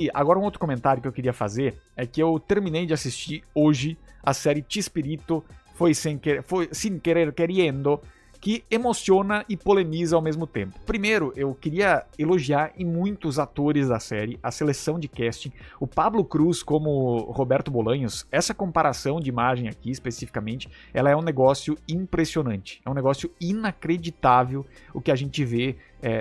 E agora um outro comentário que eu queria fazer é que eu terminei de assistir hoje a série Chespirito foi Sin Querer Queriendo, que emociona e polemiza ao mesmo tempo. Primeiro, eu queria elogiar em muitos atores da série, a seleção de casting, o Pablo Cruz como Roberto Bolanhos, essa comparação de imagem aqui especificamente, ela é um negócio impressionante, é um negócio inacreditável o que a gente vê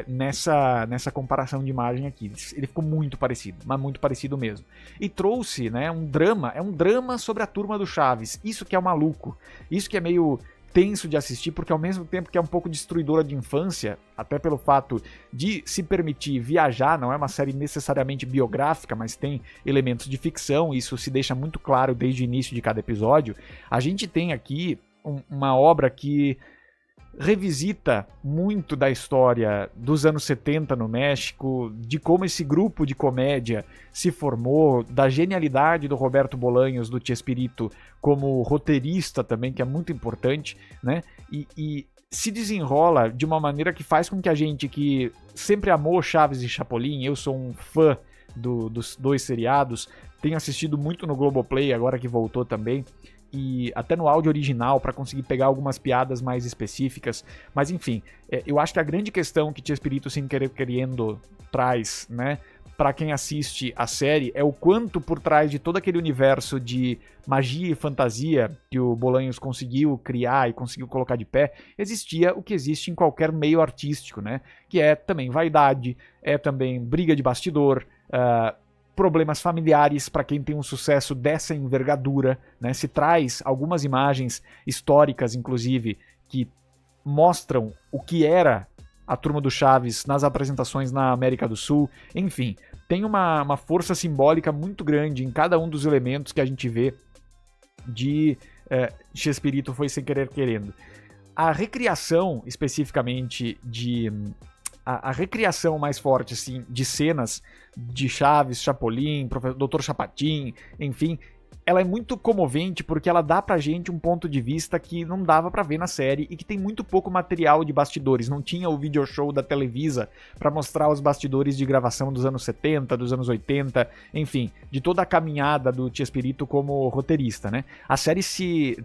nessa comparação de imagem aqui. Ele ficou muito parecido, mas muito parecido mesmo. E trouxe, né, um drama sobre a turma do Chaves, isso que é maluco, isso que é meio tenso de assistir, porque ao mesmo tempo que é um pouco destruidora de infância, até pelo fato de se permitir viajar, não é uma série necessariamente biográfica, mas tem elementos de ficção, isso se deixa muito claro desde o início de cada episódio, a gente tem aqui uma obra que revisita muito da história dos anos 70 no México, de como esse grupo de comédia se formou, da genialidade do Roberto Bolanhos, do Chespirito, como roteirista também, que é muito importante, né? E se desenrola de uma maneira que faz com que a gente que sempre amou Chaves e Chapolin, eu sou um fã dos dois seriados, tenho assistido muito no Globoplay, agora que voltou também, e até no áudio original para conseguir pegar algumas piadas mais específicas, mas enfim, eu acho que a grande questão que Chespirito Sin Querer Queriendo traz, né, para quem assiste a série, é o quanto por trás de todo aquele universo de magia e fantasia que o Bolanhos conseguiu criar e conseguiu colocar de pé, existia o que existe em qualquer meio artístico, né, que é também vaidade, é também briga de bastidor, problemas familiares para quem tem um sucesso dessa envergadura, né? Se traz algumas imagens históricas, inclusive, que mostram o que era a Turma do Chaves nas apresentações na América do Sul. Enfim, tem uma força simbólica muito grande em cada um dos elementos que a gente vê de Chespirito foi Sem Querer Querendo. A recriação, especificamente, a recriação mais forte, assim, de cenas de Chaves, Chapolin, Dr. Chapatin, enfim, ela é muito comovente porque ela dá pra gente um ponto de vista que não dava pra ver na série e que tem muito pouco material de bastidores. Não tinha o video show da Televisa pra mostrar os bastidores de gravação dos anos 70, dos anos 80, enfim, de toda a caminhada do Chespirito como roteirista, né? A série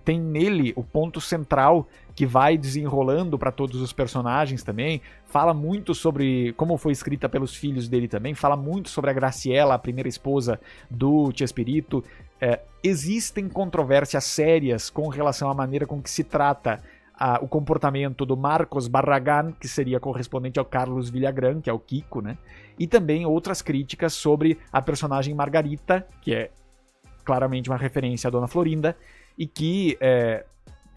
tem nele o ponto central que vai desenrolando para todos os personagens também, fala muito sobre como foi escrita pelos filhos dele também, fala muito sobre a Graciela, a primeira esposa do Chespirito. Existem controvérsias sérias com relação à maneira com que se trata o comportamento do Marcos Barragán, que seria correspondente ao Carlos Villagrán, que é o Kiko, né? E também outras críticas sobre a personagem Margarita, que é claramente uma referência à Dona Florinda, e que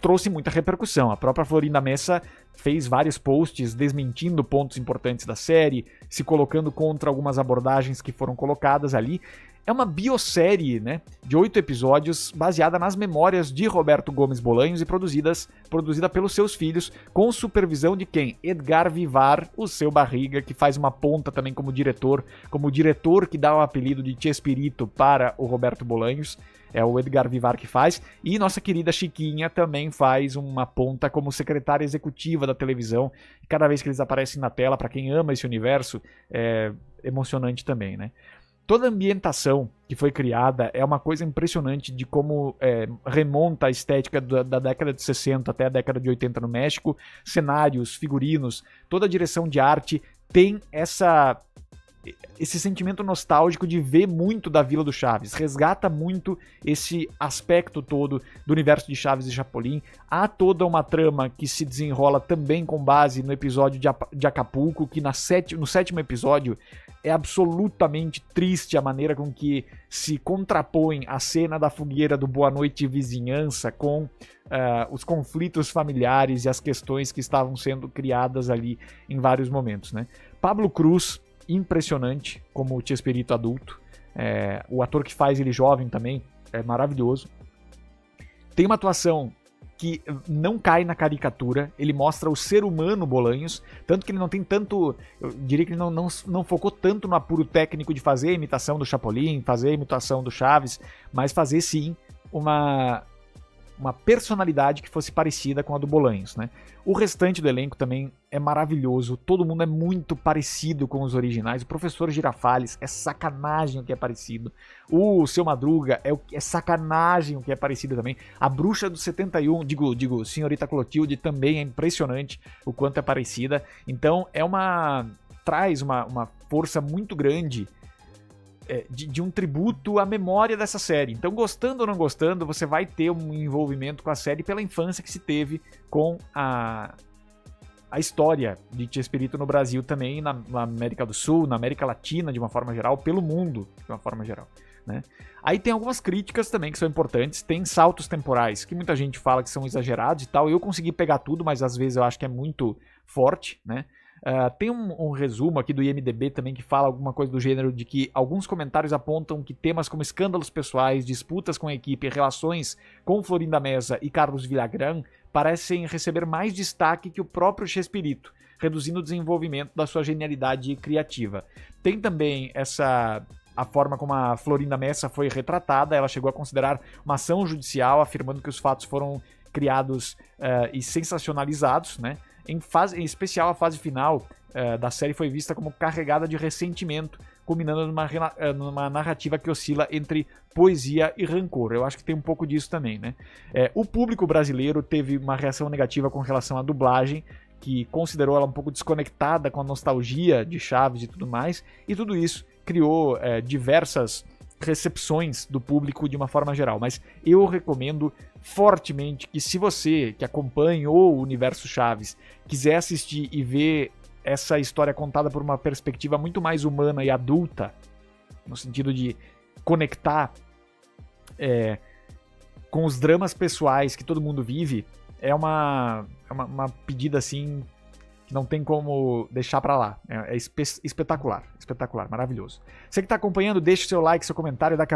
trouxe muita repercussão. A própria Florinda Messa fez vários posts desmentindo pontos importantes da série, se colocando contra algumas abordagens que foram colocadas ali. É uma biossérie, né, de 8 episódios, baseada nas memórias de Roberto Gomes Bolanhos e produzida pelos seus filhos, com supervisão de quem? Edgar Vivar, o seu barriga, que faz uma ponta também como diretor que dá o apelido de Chespirito para o Roberto Bolanhos. É o Edgar Vivar que faz, e nossa querida Chiquinha também faz uma ponta como secretária executiva da televisão. Cada vez que eles aparecem na tela, para quem ama esse universo, é emocionante também, né? Toda a ambientação que foi criada é uma coisa impressionante de como remonta a estética da década de 60 até a década de 80 no México. Cenários, figurinos, toda a direção de arte tem esse sentimento nostálgico de ver muito da Vila do Chaves, resgata muito esse aspecto todo do universo de Chaves e Chapolin. Há toda uma trama que se desenrola também com base no episódio de Acapulco, que no 7º episódio é absolutamente triste a maneira com que se contrapõe a cena da fogueira do Boa Noite Vizinhança com os conflitos familiares e as questões que estavam sendo criadas ali em vários momentos, né? Pablo Cruz, impressionante como o Chespirito adulto. O ator que faz ele jovem também é maravilhoso. Tem uma atuação que não cai na caricatura, ele mostra o ser humano Bolanhos, tanto que ele não tem tanto, eu diria que ele não focou tanto no apuro técnico de fazer a imitação do Chapolin, fazer a imitação do Chaves, mas fazer sim uma personalidade que fosse parecida com a do Bolanhos, né? O restante do elenco também é maravilhoso, todo mundo é muito parecido com os originais. O professor Girafales é sacanagem o que é parecido. O Seu Madruga é sacanagem o que é parecido também. A Bruxa do 71, digo, Senhorita Clotilde também é impressionante o quanto é parecida. Então traz uma força muito grande de um tributo à memória dessa série. Então, gostando ou não gostando, você vai ter um envolvimento com a série pela infância que se teve com a história de Chespirito no Brasil também, na América do Sul, na América Latina de uma forma geral, pelo mundo de uma forma geral, né? Aí tem algumas críticas também que são importantes, tem saltos temporais que muita gente fala que são exagerados e tal. Eu consegui pegar tudo, mas às vezes eu acho que é muito forte, né? Tem um resumo aqui do IMDb também que fala alguma coisa do gênero de que alguns comentários apontam que temas como escândalos pessoais, disputas com a equipe, relações com Florinda Meza e Carlos Villagrán parecem receber mais destaque que o próprio Chespirito, reduzindo o desenvolvimento da sua genialidade criativa. Tem também a forma como a Florinda Meza foi retratada. Ela chegou a considerar uma ação judicial, afirmando que os fatos foram criados e sensacionalizados, né? Em especial, a fase final da série foi vista como carregada de ressentimento, culminando numa narrativa que oscila entre poesia e rancor. Eu acho que tem um pouco disso também, né? O público brasileiro teve uma reação negativa com relação à dublagem, que considerou ela um pouco desconectada com a nostalgia de Chaves e tudo mais, e tudo isso criou diversas recepções do público de uma forma geral. Mas eu recomendo fortemente que, se você que acompanha o universo Chaves quiser assistir e ver essa história contada por uma perspectiva muito mais humana e adulta, no sentido de conectar com os dramas pessoais que todo mundo vive, é uma pedida assim que não tem como deixar pra lá. É espetacular, espetacular, maravilhoso. Você que tá acompanhando, deixa o seu like, seu comentário, daqui a